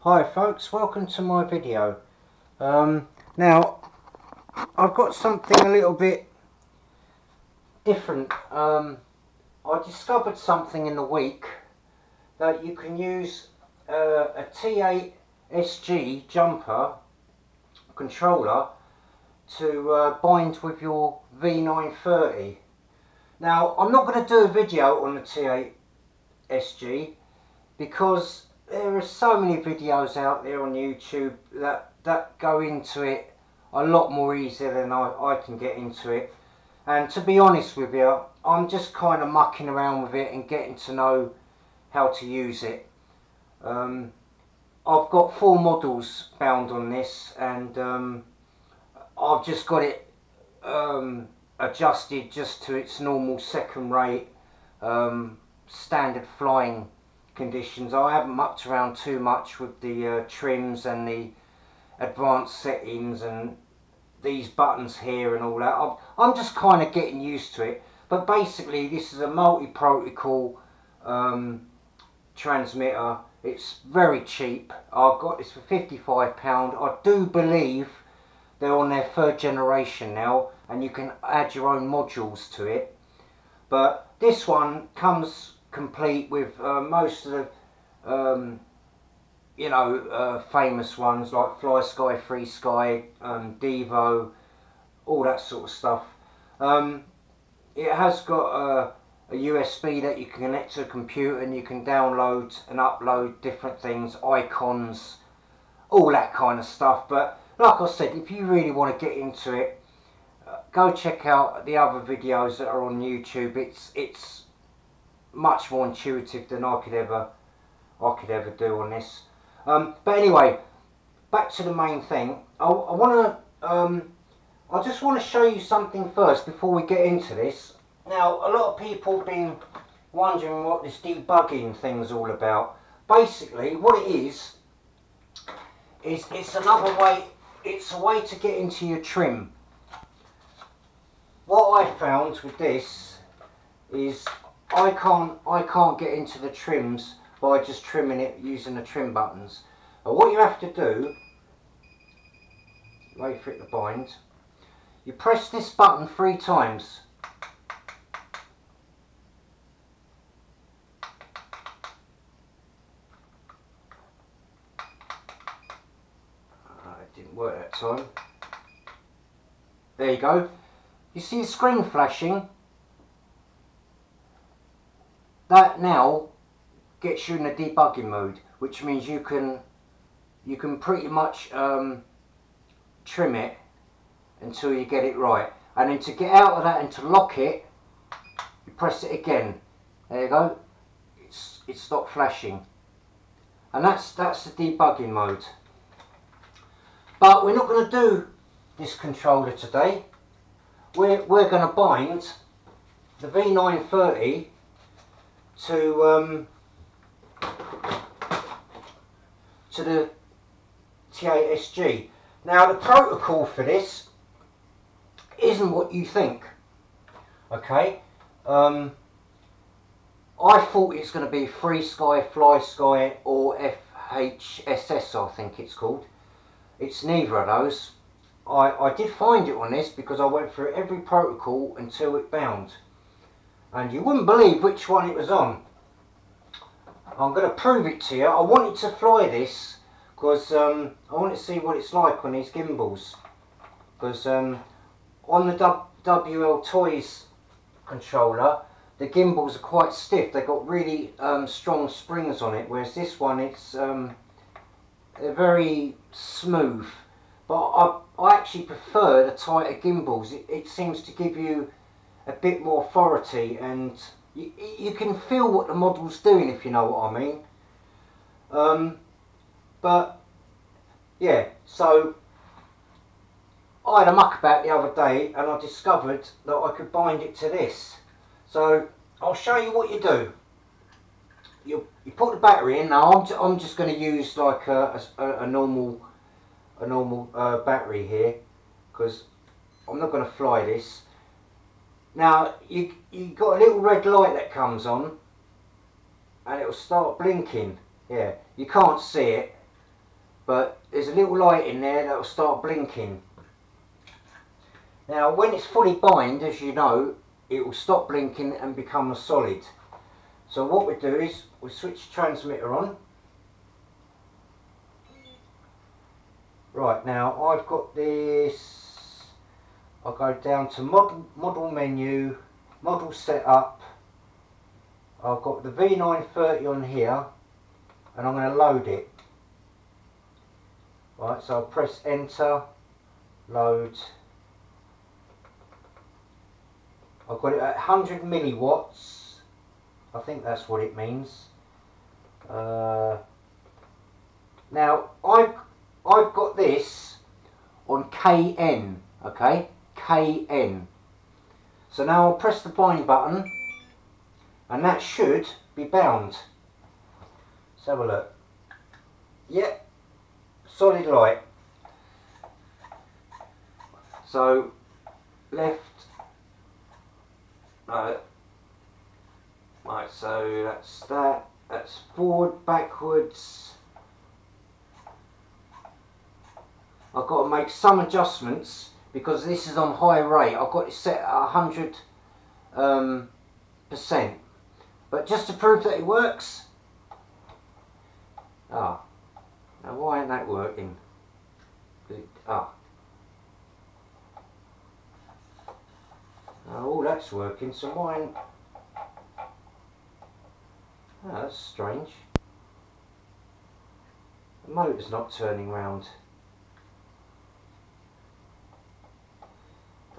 Hi folks, welcome to my video. Now I've got something a little bit different. I discovered something in the week that you can use a T8SG jumper controller to bind with your V930. Now I'm not going to do a video on the T8SG because there are so many videos out there on YouTube that go into it a lot more easier than I can get into it. And to be honest with you, I'm just kind of mucking around with it and getting to know how to use it. I've got 4 models bound on this, and I've just got it adjusted just to its normal second rate standard flying conditions. I haven't mucked around too much with the trims and the advanced settings and these buttons here and all that. I'm just kind of getting used to it. But basically this is a multi-protocol transmitter. It's very cheap. I've got this for £55. I do believe they're on their 3rd generation now, and you can add your own modules to it. But this one comes complete with most of the famous ones like Fly Sky, Free Sky, Devo, all that sort of stuff. It has got a USB that you can connect to a computer, and you can download and upload different things, icons, all that kind of stuff. But like I said, if you really want to get into it, go check out the other videos that are on YouTube. It's much more intuitive than I could ever do on this. But anyway, back to the main thing. I just want to show you something first before we get into this. Now, a lot of people have been wondering what this debugging thing is all about. Basically, what it is it's another way. It's a way to get into your trim. What I found with this is I can't get into the trims by just trimming it using the trim buttons. But what you have to do, wait for it to bind, you press this button 3 times. It didn't work that time. There you go. You see the screen flashing? That now gets you in a debugging mode, which means you can pretty much trim it until you get it right. And then to get out of that and to lock it, you press it again. There you go. It stopped flashing. And that's the debugging mode. But we're not going to do this controller today. We're going to bind the V930 to the T8SG. Now the protocol for this isn't what you think. Okay, I thought it's going to be Free Sky, Fly Sky, or FHSS, I think it's called. It's neither of those. I did find it on this because I went through every protocol until it bound. And you wouldn't believe which one it was on. I'm going to prove it to you. I wanted to fly this because I want to see what it's like on these gimbals. Because on the WL Toys controller, the gimbals are quite stiff. They've got really strong springs on it, whereas this one, it's they're very smooth. But I actually prefer the tighter gimbals. It seems to give you a bit more authority, and you can feel what the model's doing, if you know what I mean. But yeah, so I had a muck about the other day, and I discovered that I could bind it to this. So I'll show you what you do. You put the battery in. Now I'm just going to use like a normal battery here, because I'm not going to fly this. Now you got a little red light that comes on, and it will start blinking. Yeah, you can't see it, but there's a little light in there that will start blinking. Now when it's fully bind, as you know, it will stop blinking and become a solid. So what we do is we switch the transmitter on. Right, now I've got this, I'll go down to model menu, model setup. I've got the V930 on here and I'm going to load it. Right, so I'll press enter, load. I've got it at 100 milliwatts. I think that's what it means. Now I've got this on KN, okay, KN. So now I'll press the bind button and that should be bound. Let's have a look. Yep, solid light. So left, right, so that's forward, backwards. I've got to make some adjustments because this is on high rate. I've got it set at 100%. But just to prove that it works. Now why ain't that working? Oh, that's working, so mine. That's strange. The motor's not turning round.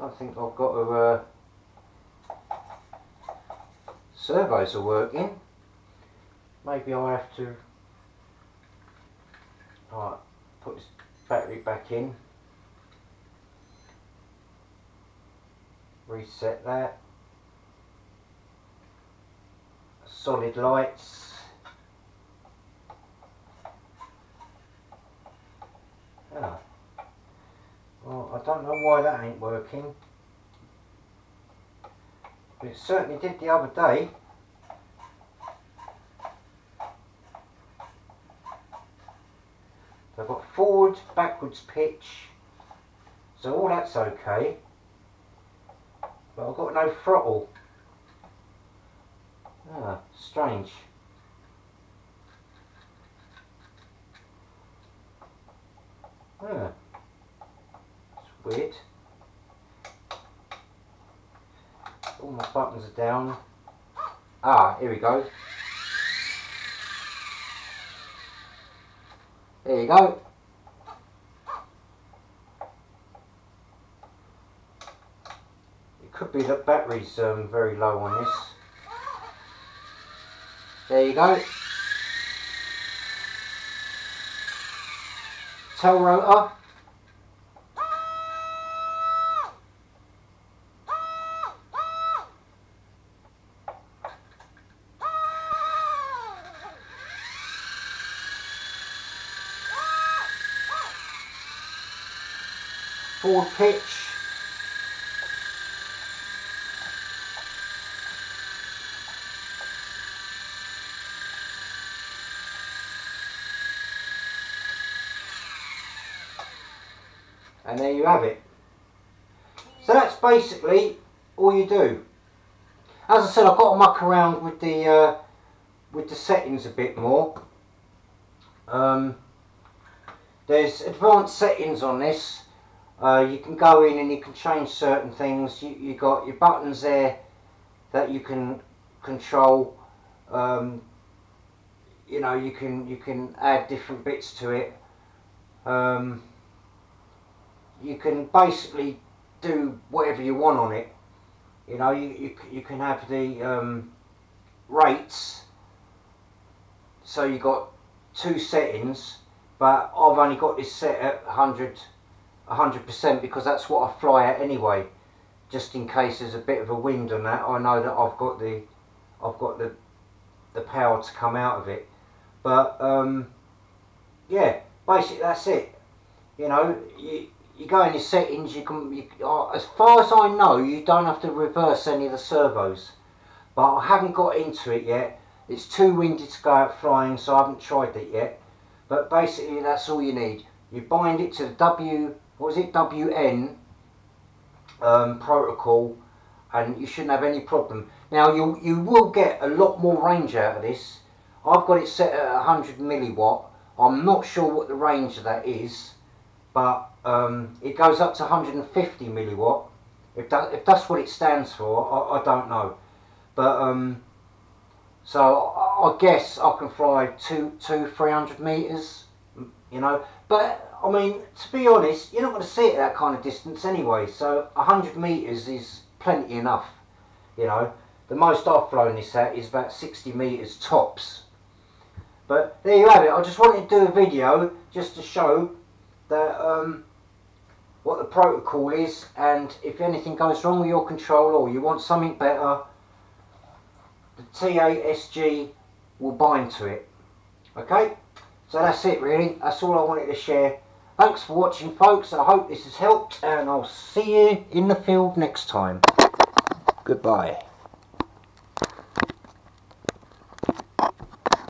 I think I've got to. Servos are working. Maybe I'll have to. Alright, put this battery back in. Reset that. Solid lights. Well, I don't know why that ain't working. But it certainly did the other day. So I've got forward, backwards pitch. So all that's okay. But I've got no throttle. Strange. It's weird. All my buttons are down. Here we go. There you go. It could be that battery's very low on this. There you go. Tail rotor. Forward pitch. And there you have it. So that's basically all you do. As I said, I've got to muck around with the settings a bit more. There's advanced settings on this. You can go in and you can change certain things. You got your buttons there that you can control. You know, you can add different bits to it. You can basically do whatever you want on it. You know, you can have the rates. So you got two settings, but I've only got this set at 100% because that's what I fly at anyway. Just in case there's a bit of a wind on that, I know that I've got the power to come out of it. But yeah, basically that's it. You know, you go in your settings. You can, as far as I know, you don't have to reverse any of the servos. But I haven't got into it yet. It's too windy to go out flying, so I haven't tried it yet. But basically that's all you need. You bind it to the WN protocol, and you shouldn't have any problem. Now you will get a lot more range out of this. I've got it set at 100 milliwatt. I'm not sure what the range of that is, but it goes up to 150 milliwatt. If that's what it stands for, I don't know. But so I guess I can fly 300 meters, you know. But I mean, to be honest, you're not going to see it at that kind of distance anyway. So 100 meters is plenty enough, you know. The most I've flown this at is about 60 meters tops. But there you have it. I just wanted to do a video just to show that what the protocol is, and if anything goes wrong with your controller or you want something better, the T8SG will bind to it. Okay, so that's it really. That's all I wanted to share. Thanks for watching, folks. I hope this has helped, and I'll see you in the field next time. Goodbye.